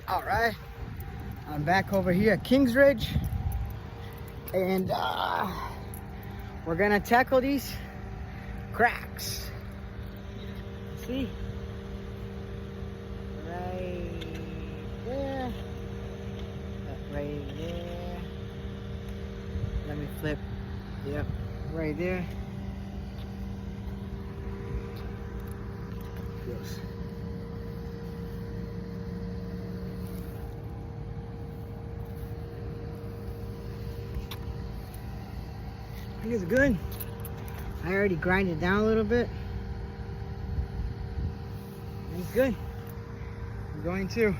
All right, I'm back over here at Kingsridge, and we're gonna tackle these cracks. See? Right there. Right there. Let me flip. Yep, right there. Yes. I think it's good. I already grinded it down a little bit. It's good. I'm going to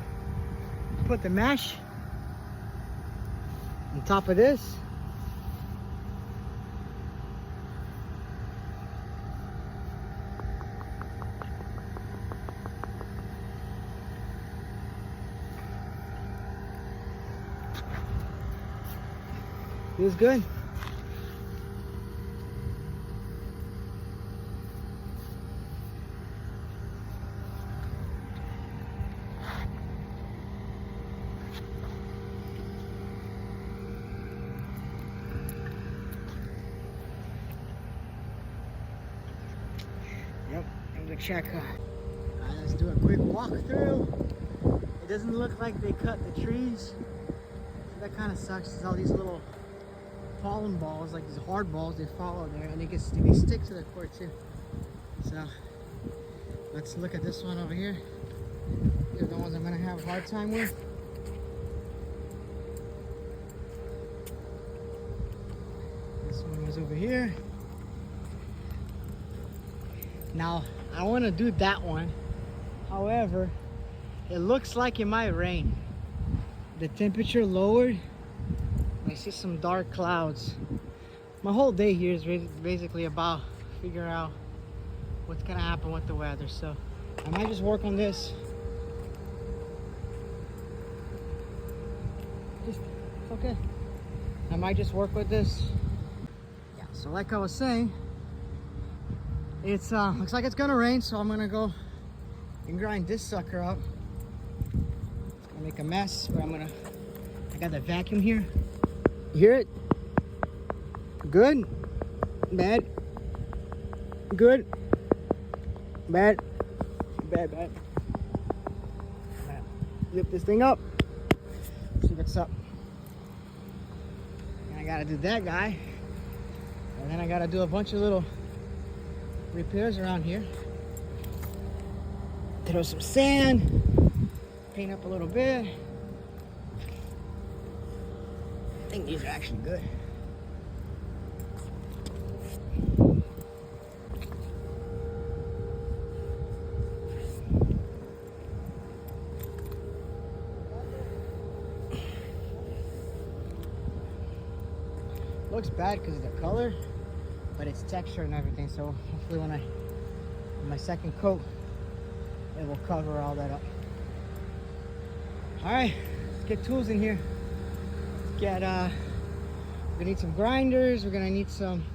put the mesh on top of this. Feels good. Yep, I'm gonna check. Alright, let's do a quick walkthrough. It doesn't look like they cut the trees. So that kind of sucks. It's all these little pollen balls, like these hard balls, they follow there and they stick to the core too. So let's look at this one over here. These are the ones I'm gonna have a hard time with. This one was over here. Now I want to do that one. However, it looks like it might rain. The temperature lowered. I see some dark clouds. My whole day here is basically about figuring out what's gonna happen with the weather. So I might just work on this. It's okay. I might just work with this. Yeah, so like I was saying, it's looks like it's gonna rain, so I'm gonna go and grind this sucker up. It's gonna make a mess, but I got the vacuum here. You hear it? Good, bad, good, bad, bad, bad. Lift this thing up, see what's up. And I gotta do that guy, and then I gotta do a bunch of little repairs around here. Throw some sand, paint up a little bit. I think these are actually good. Looks bad because of the color, but it's texture and everything. So hopefully when my second coat, it will cover all that up. All right, let's get tools in here. We're gonna need some grinders. We're gonna need some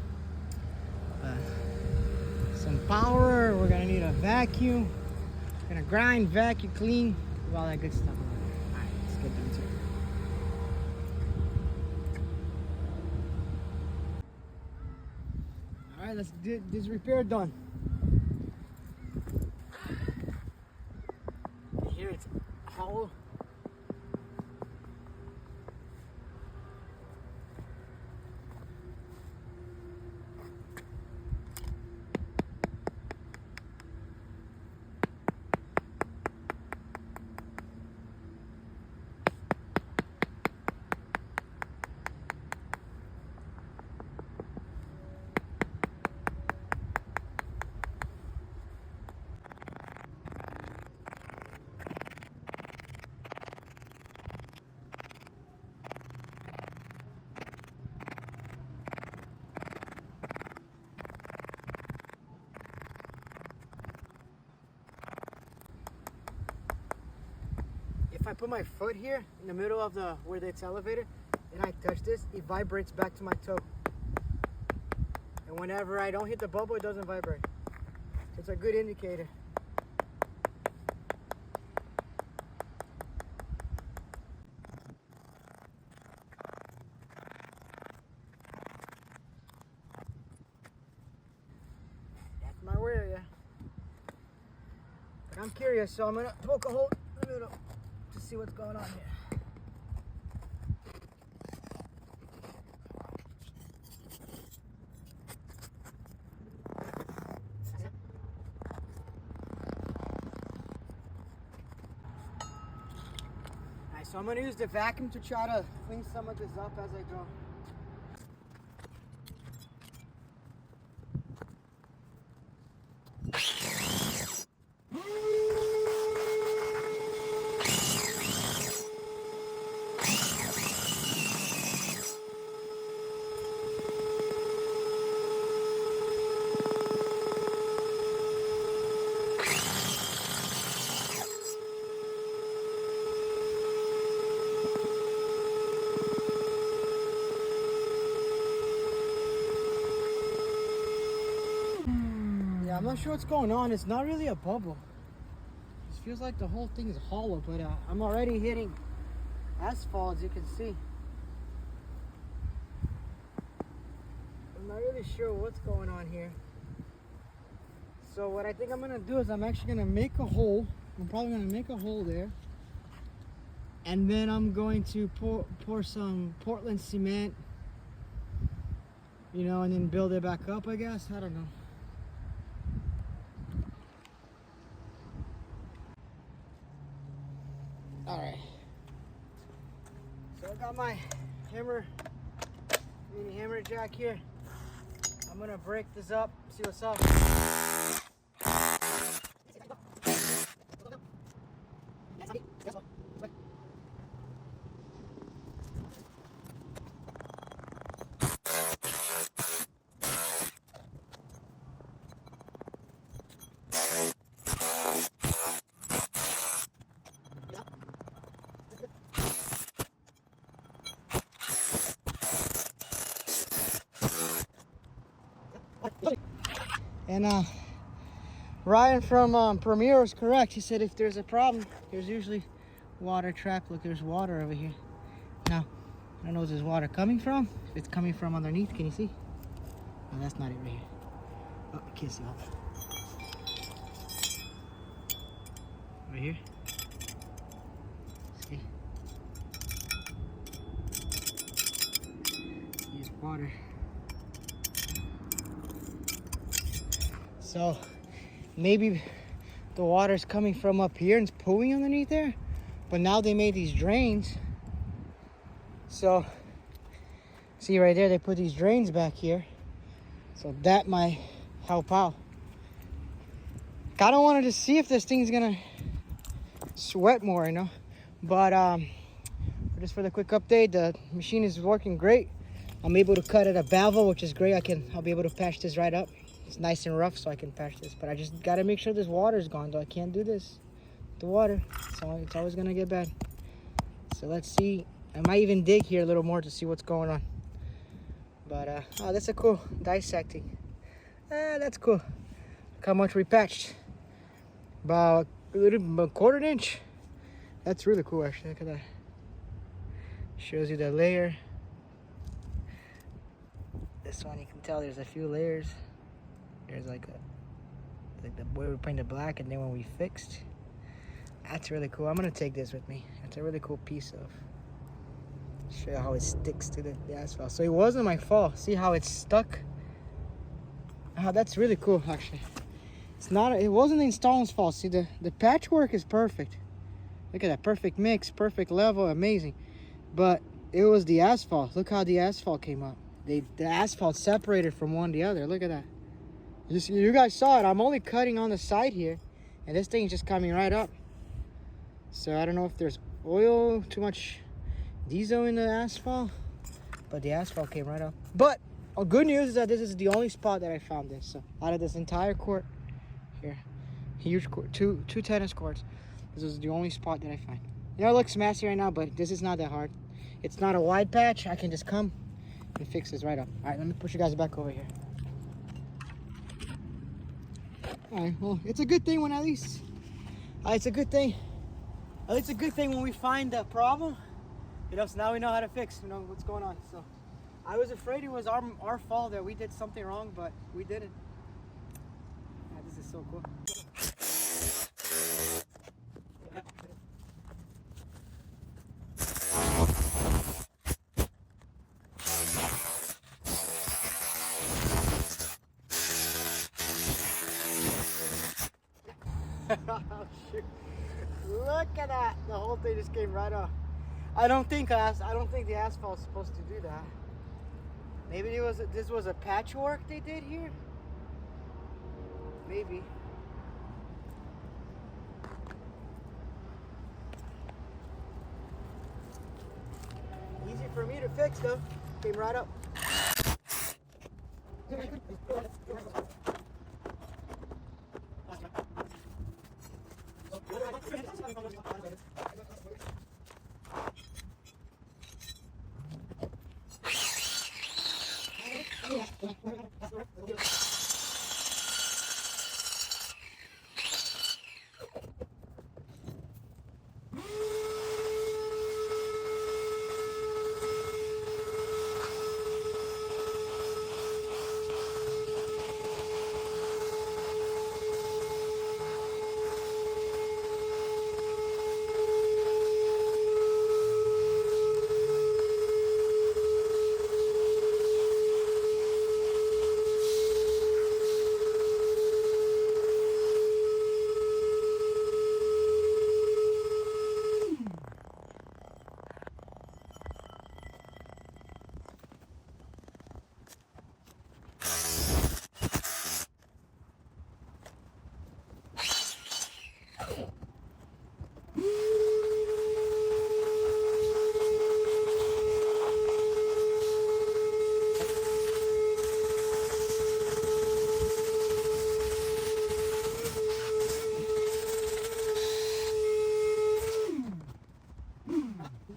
power. We're gonna need a vacuum. We're gonna grind, vacuum, clean, do all that good stuff. All right, let's get down to it. All right, let's get this repair done. Here it's hollow. If I put my foot here in the middle of where it's elevated and I touch this, it vibrates back to my toe. And whenever I don't hit the bubble, it doesn't vibrate. It's a good indicator. I'm curious, so I'm gonna poke a hole in the middle to see what's going on here. Alright, so I'm gonna use the vacuum to try to clean some of this up as I go. Yeah, I'm not sure what's going on. It's not really a bubble. It feels like the whole thing is hollow, but I'm already hitting asphalt, as you can see. I'm not really sure what's going on here. So what I think I'm gonna do is I'm actually gonna make a hole. I'm probably gonna make a hole there. And then I'm going to pour some Portland cement, you know, and then build it back up, I guess. I don't know. All right, so I got my mini hammer jack here. I'm gonna break this up, see what's up. And Ryan from Premier is correct. He said if there's a problem, there's usually water trapped. Look, there's water over here. Now, I don't know where this water coming from. If it's coming from underneath, can you see? No, that's not it right here. Oh, I can't see all that. Right here. See? Here's water. So maybe the water's coming from up here and it's pooling underneath there, but now they made these drains. So see right there, they put these drains back here, so that might help out. Kind of wanted to see if this thing's gonna sweat more, you know. But just for the quick update, the machine is working great. I'm able to cut at a bevel, which is great. I'll be able to patch this right up. It's nice and rough, so I can patch this. But I just gotta make sure this water's gone, though. I can't do this. The water, so it's always gonna get bad. So let's see. I might even dig here a little more to see what's going on. But oh, that's a cool dissecting. That's cool. Look how much we patched. About a quarter inch. That's really cool, actually. Look at that. Shows you the layer. This one, you can tell there's a few layers. There's like the way we painted black, and then when we fixed. That's really cool. I'm gonna take this with me. It's a really cool piece of. Show you how it sticks to the asphalt. So it wasn't my fault. See how it's stuck? Oh, that's really cool, actually. It's not. It wasn't the installant's fault. See, the patchwork is perfect. Look at that, perfect mix, perfect level, amazing. But it was the asphalt. Look how the asphalt came up. The asphalt separated from one to the other. Look at that. You guys saw it. I'm only cutting on the side here, and this thing's just coming right up. So I don't know if there's oil, too much diesel in the asphalt, but the asphalt came right up. But good news is that this is the only spot that I found this. So out of this entire court here, huge court, two tennis courts, this is the only spot that I find. You know, it looks messy right now, but this is not that hard. It's not a wide patch. I can just come and fix this right up. All right, let me push you guys back over here. All right, well, it's a good thing when it's a good thing. At least a good thing when we find the problem, you know, so now we know how to fix, you know, what's going on. So I was afraid it was our fault that we did something wrong, but we didn't. Yeah, this is so cool. Look at that. The whole thing just came right off. I don't think the asphalt is supposed to do that. Maybe this was a patchwork they did here. Maybe. Easy for me to fix though. Came right up.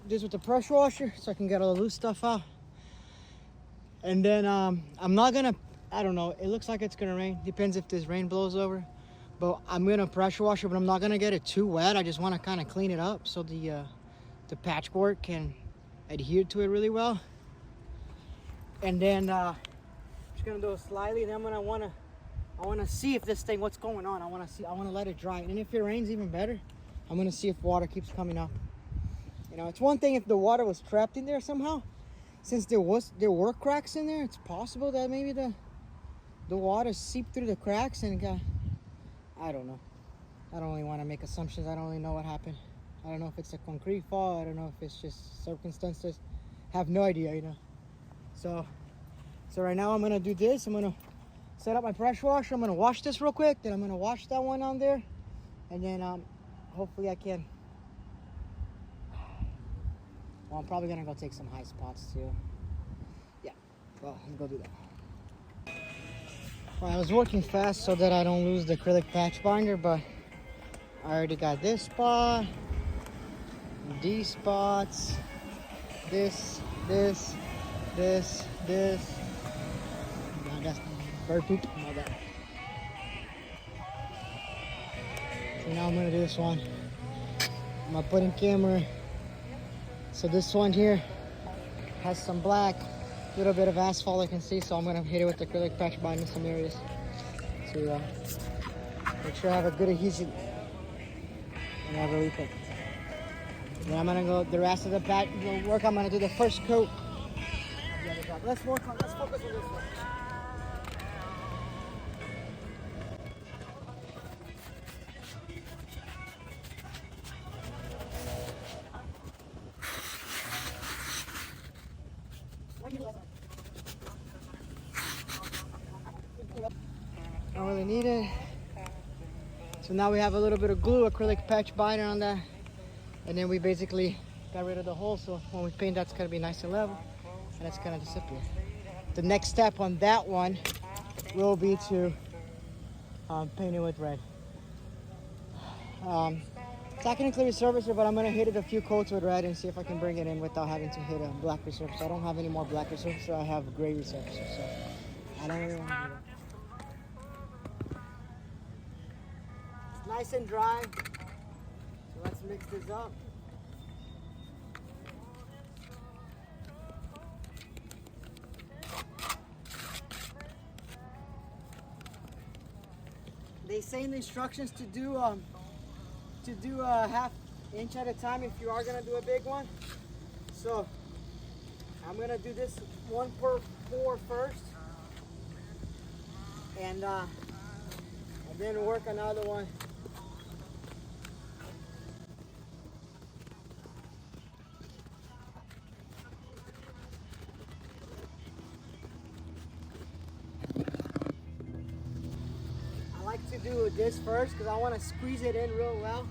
This with the pressure washer so I can get all the loose stuff out. And then I'm not gonna, I don't know, it looks like it's gonna rain. Depends if this rain blows over. But I'm gonna pressure wash it, but I'm not gonna get it too wet. I just wanna kinda clean it up so the patchwork can adhere to it really well. And then just gonna do it slightly, and then I wanna see if this thing, what's going on. I wanna let it dry. And if it rains, even better. I'm gonna see if water keeps coming up. You know, it's one thing if the water was trapped in there somehow. Since there were cracks in there, it's possible that maybe the water seeped through the cracks and got, I don't know. I don't really want to make assumptions. I don't really know what happened. I don't know if it's a concrete fall. I don't know if it's just circumstances. I have no idea, you know. So right now I'm gonna do this. I'm gonna set up my pressure washer. I'm gonna wash this real quick. Then I'm gonna wash that one on there, and then hopefully I can. Well, I'm probably gonna go take some high spots too. Yeah, well, I'm gonna go do that. Well, I was working fast so that I don't lose the acrylic patch binder, but I already got this spot, these spots, this. No, that's bird poop. No, that. So now I'm gonna do this one. I'm gonna put in camera. So this one here has some black, little bit of asphalt I can see, so I'm gonna hit it with the acrylic patch binder in some areas to make sure I have a good adhesion and have a repeat. Then I'm gonna go the rest of the work. I'm gonna do the first coat. Let's focus on this one. Don't really need it. So now we have a little bit of glue, acrylic patch binder on that, and then we basically got rid of the hole. So when we paint, that's gonna be nice and level, and it's gonna disappear. The next step on that one will be to paint it with red. Technically resurfacer, but I'm gonna hit it a few coats with red and see if I can bring it in without having to hit a black resurfacer. I don't have any more black resurfacer. I have gray resurfacer, so I don't really want to do that. It's nice and dry, so let's mix this up. They say in the instructions to do a half inch at a time if you are gonna do a big one. So I'm gonna do this one per 4 first, and then work another one do this first because I want to squeeze it in real well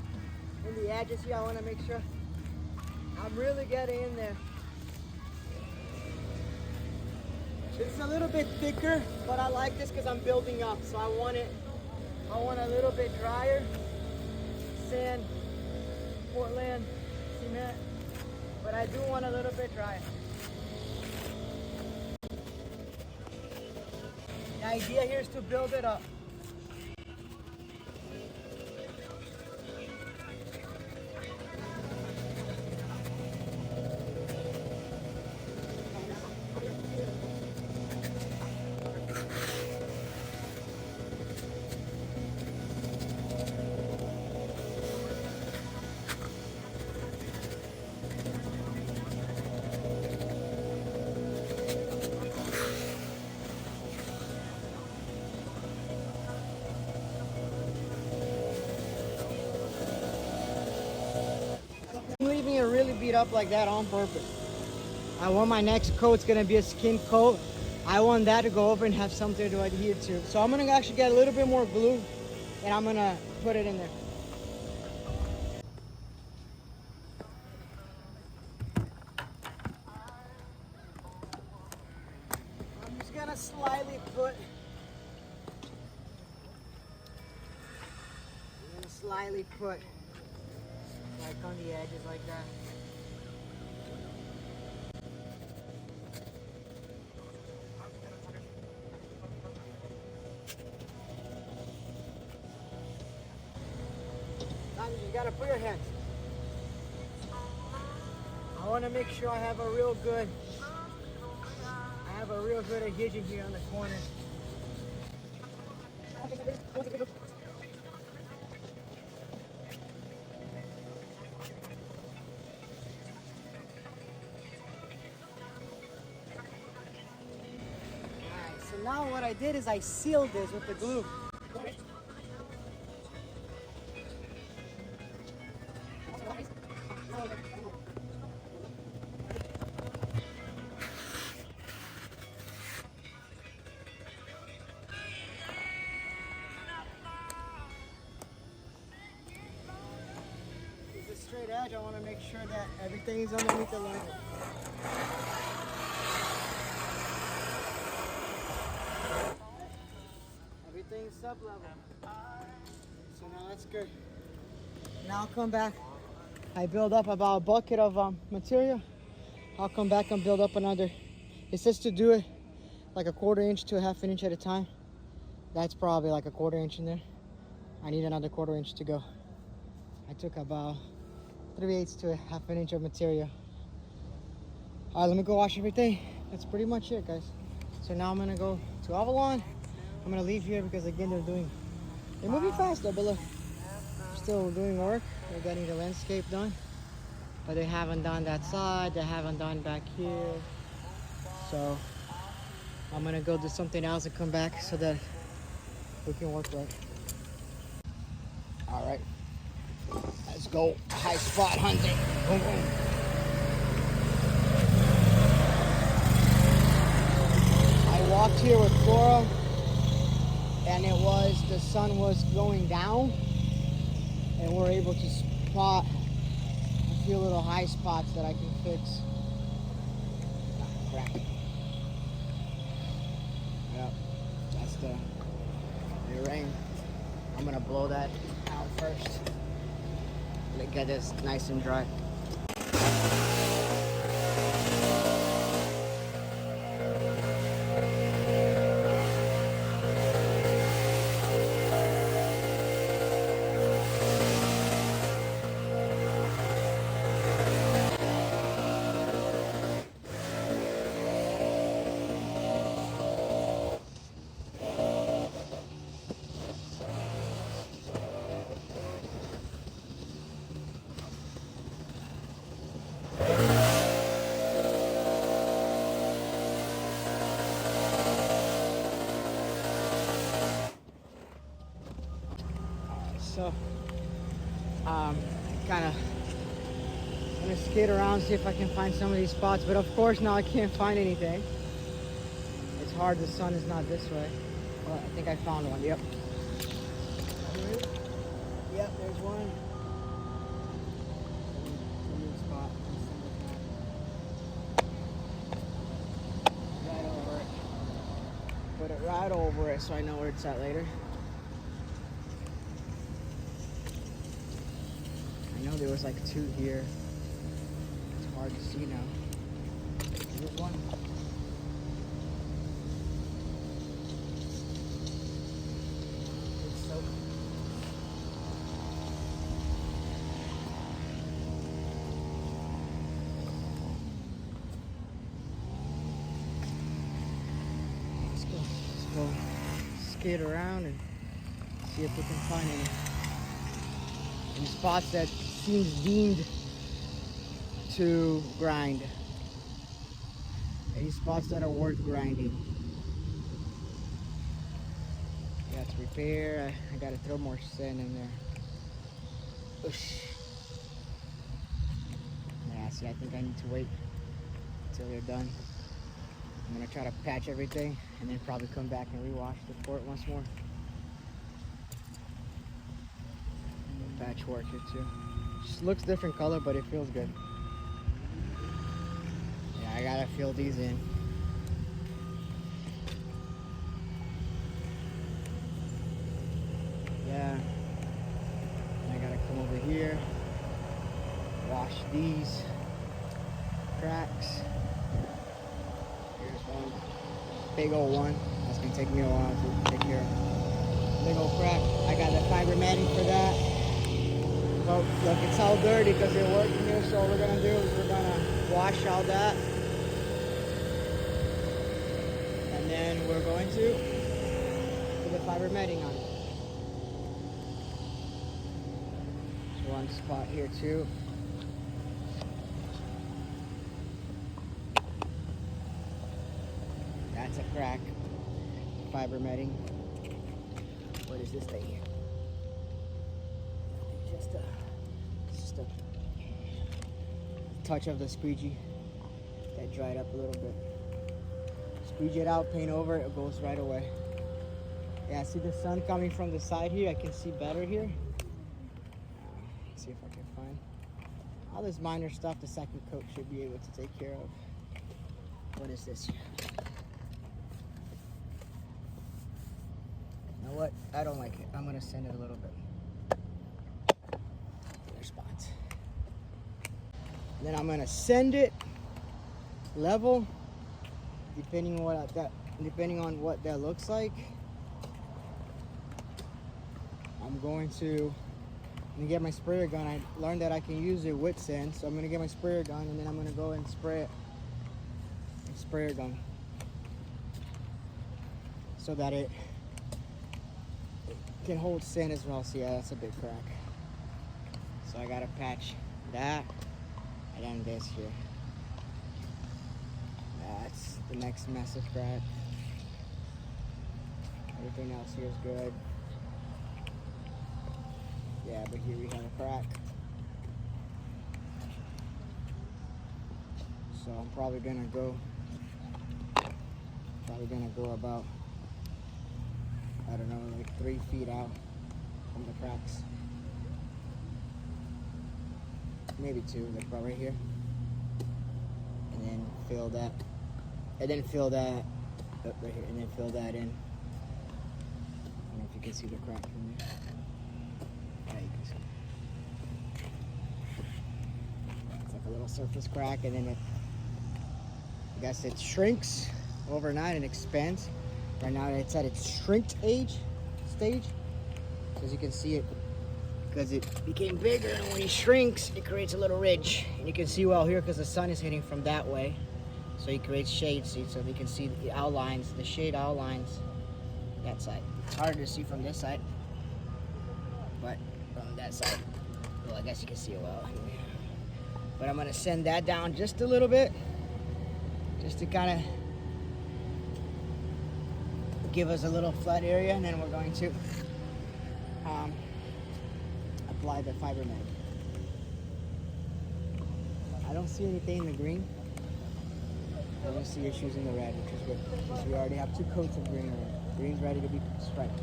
in the edges here. I want to make sure I'm really getting in there. It's a little bit thicker, but I like this because I'm building up. So I want a little bit drier. Sand, Portland, cement, but I do want a little bit drier. The idea here is to build it up. I'm leaving it really beat up like that on purpose. I want my next coat's gonna be a skin coat. I want that to go over and have something to adhere to. So I'm gonna actually get a little bit more glue and I'm gonna put it in there. I'm just gonna slightly put like on the edges like that. Now you gotta put your hands. I want to make sure I have a real good adhesion here on the corner. So now what I did is I sealed this with the glue. It's a straight edge. I want to make sure that everything is underneath the line. Everything's sub-level. So now that's good. Now I'll come back. I build up about a bucket of material. I'll come back and build up another. It says to do it like a 1/4 inch to a 1/2 inch at a time. That's probably like a 1/4 inch in there. I need another 1/4 inch to go. I took about 3/8 to a 1/2 inch of material. All right, let me go wash everything. That's pretty much it, guys. So now I'm gonna go to Avalon. I'm gonna leave here because again they're moving fast though, but look, they're still doing work. They're getting the landscape done, but they haven't done that side. They haven't done back here. So I'm gonna go do something else and come back so that we can work right. All right, let's go high spot hunting. Boom, boom. I walked here with Flora, and the sun was going down, and we're able to spot a few little high spots that I can fix. Ah, crap. Yep, that's the rain. I'm gonna blow that out first. Let get this nice and dry. So, kind of gonna skate around, see if I can find some of these spots. But of course, now I can't find anything. It's hard. The sun is not this way. Well, I think I found one. Yep. one. New spot. Right over it. Put it right over it so I know where it's at later. I know there was like two here. It's hard to see now. Here's one. It's so Let's go skate around and see if we can find any spots that seems deemed to grind. Any spots that are worth grinding. Got to repair. I gotta throw more sand in there. Oosh. Yeah, see, I think I need to wait until they're done. I'm gonna try to patch everything and then probably come back and rewash the port once more. Patchwork here too. Just looks different color, but it feels good. Yeah, I gotta fill these in. Yeah. And I gotta come over here, wash these cracks. Here's one. Big old one. That's gonna take me a while to take care of. Big old crack. I got the fiber matting for that. But look, it's all dirty because they're working here, so what we're gonna do is we're gonna wash all that. And then we're going to put the fiber matting on. There's one spot here too. That's a crack. Fiber matting. What is this thing here? Just a touch of the squeegee that dried up a little bit. Squeegee it out, paint over it, it goes right away. Yeah, see the sun coming from the side here. I can see better here. Let's see if I can find all this minor stuff the second coat should be able to take care of. What is this here? You know what? I don't like it. I'm gonna sand it a little bit. Spots. Then I'm gonna send it level, depending on what that looks like. I'm going to get my sprayer gun. I learned that I can use it with sand, so I'm gonna get my sprayer gun and then I'm gonna go and spray it. Sprayer gun, so that it can hold sand as well. So yeah, that's a big crack. So I gotta patch that and then this here. That's the next massive crack. Everything else here is good. Yeah, but here we have a crack. So I'm probably gonna go about, I don't know, like 3 feet out from the cracks. Maybe 2, like about right here. And then fill that. And then fill that up right here. And then fill that in. I don't know if you can see the crack from there. Yeah, you can see. It's like a little surface crack, and then I guess it shrinks overnight and expands. Right now it's at its shrinked stage. As you can see it, because it became bigger, and when it shrinks, it creates a little ridge. And you can see well here because the sun is hitting from that way. So it creates shade, see, so you can see the outlines, the shade outlines that side. It's harder to see from this side, but from that side, well, I guess you can see it well. But I'm gonna send that down just a little bit, just to kind of give us a little flat area, and then we're going to apply the fiber mat. I don't see anything in the green. I don't see issues in the red, which is good, because we already have 2 coats of green already. Green's ready to be striped.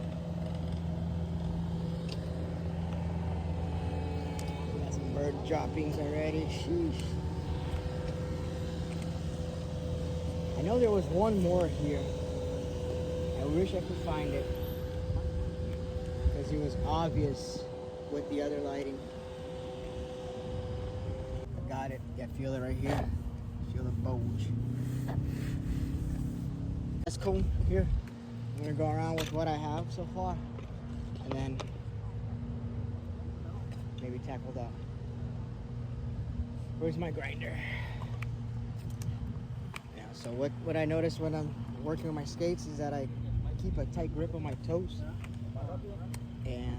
Bird droppings already. Sheesh. I know there was one more here. I wish I could find it. Because it was obvious with the other lighting. I got it. Yeah, feel it right here. Feel the bulge. That's cool. Here, I'm gonna go around with what I have so far. And then maybe tackle that. Where's my grinder? Yeah, so what I notice when I'm working on my skates is that I keep a tight grip on my toes and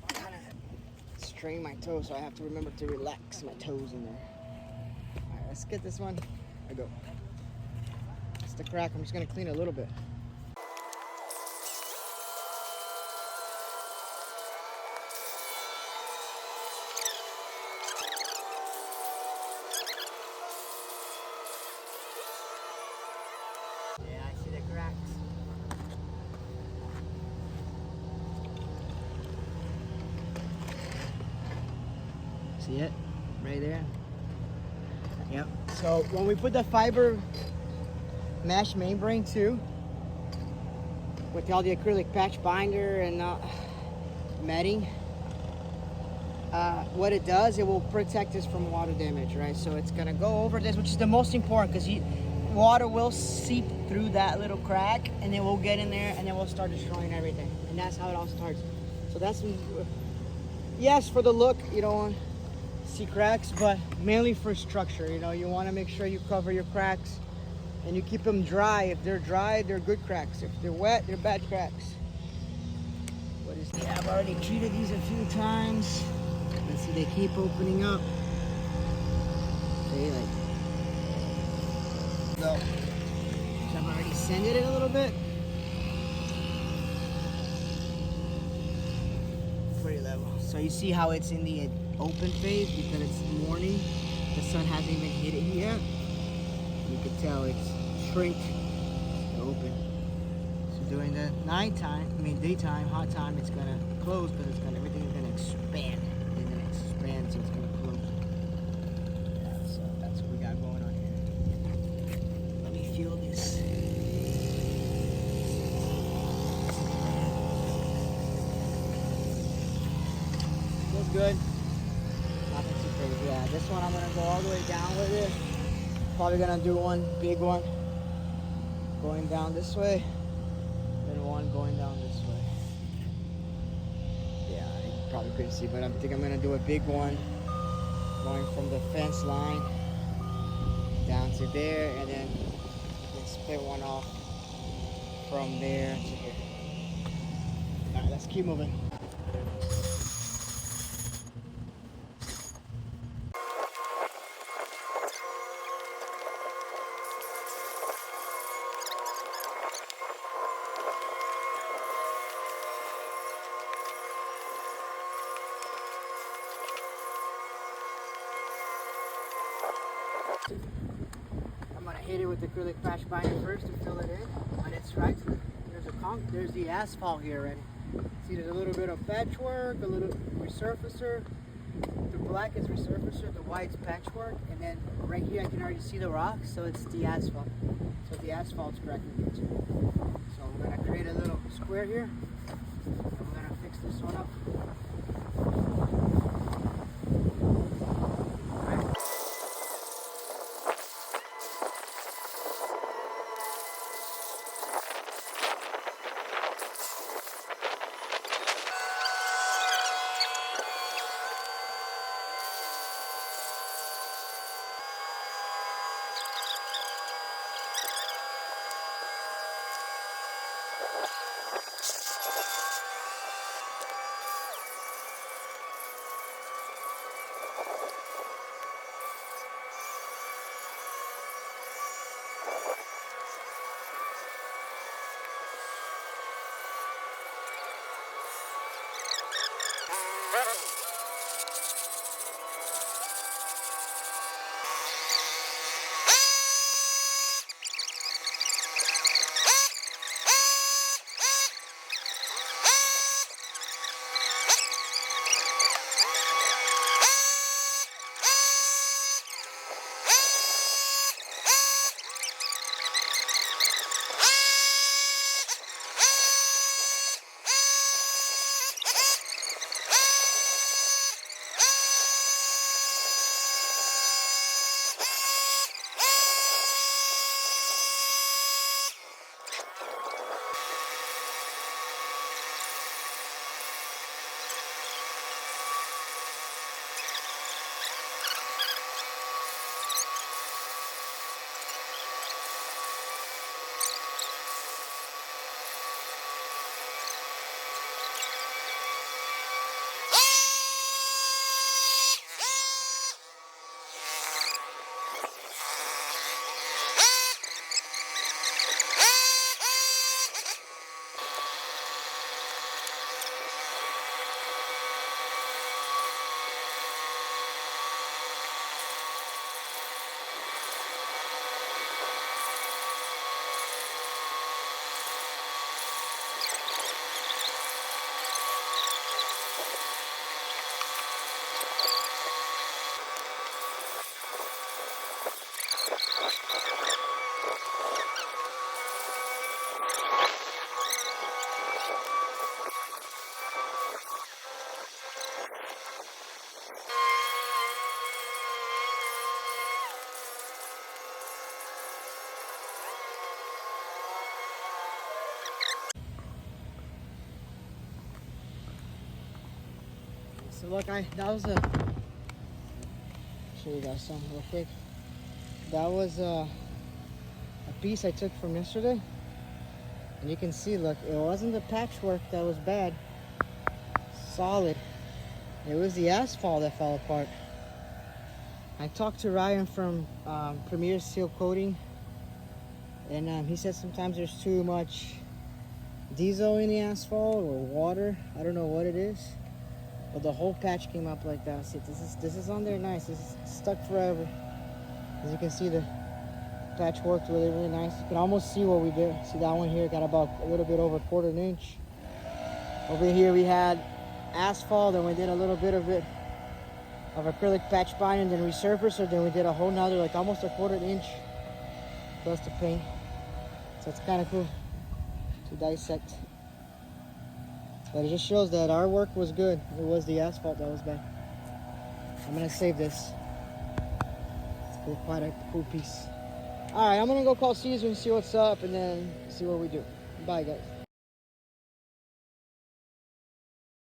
kind of strain my toes, so I have to remember to relax my toes in there. All right, let's get this one. I go. It's the crack. I'm just gonna clean it a little bit. Yeah, I see the cracks. See it? Right there? Yep. So when we put the fiber mesh membrane too, with all the acrylic patch binder and matting, what it does, it will protect us from water damage, right? So it's gonna go over this, which is the most important, because water will seep through that little crack and then we'll get in there and then we'll start destroying everything. And that's how it all starts. So that's, yes, for the look, you don't want to see cracks, but mainly for structure. You know, you want to make sure you cover your cracks and you keep them dry. If they're dry, they're good cracks. If they're wet, they're bad cracks. What is that? I've already treated these a few times. Let's see, they keep opening up. See, like, so I've already sanded it a little bit. Pretty level. So you see how it's in the open phase because it's morning. The sun hasn't even hit it yet. You can tell it's shrink and open. So during the nighttime, daytime, hot time, it's gonna close because everything's gonna expand. It's gonna expand, so it's gonna close. Yeah, so that's what we got going on here. Let me feel this. Feels good. Nothing too crazy. Yeah, this one I'm gonna go all the way down with it. Probably gonna do one big one going down this way, then one going down this way. Yeah, you probably couldn't see, but I think I'm gonna do a big one going from the fence line down to there, and then split one off from there to here. All right, let's keep moving. I'm gonna hit it with the acrylic patch binder first to fill it in. When it's right, there's the asphalt here already. See, there's a little bit of patchwork, a little resurfacer. The black is resurfacer, the white's patchwork, and then right here I can already see the rocks, so it's the asphalt. So the asphalt's cracking here too. So we're gonna create a little square here, and we're gonna fix this one up. So look, that was show you guys something real quick. That was a piece I took from yesterday. And you can see, look, it wasn't the patchwork that was bad. Solid. It was the asphalt that fell apart. I talked to Ryan from Premier Seal Coating, and he said sometimes there's too much diesel in the asphalt or water. I don't know what it is, but the whole patch came up like that. See, this is on there nice. This is stuck forever. As you can see, the patch worked really, really nice. You can almost see what we did. See that one here got about a little bit over 1/4 inch. Over here we had asphalt, and we did a little bit of it of acrylic patch binder, and then resurfaced, so then we did a whole nother, like almost a 1/4 inch plus the paint. So it's kind of cool to dissect. But it just shows that our work was good. It was the asphalt that was bad. I'm gonna save this. It's quite a cool piece. All right, I'm gonna go call Caesar and see what's up, and then see what we do. Bye, guys.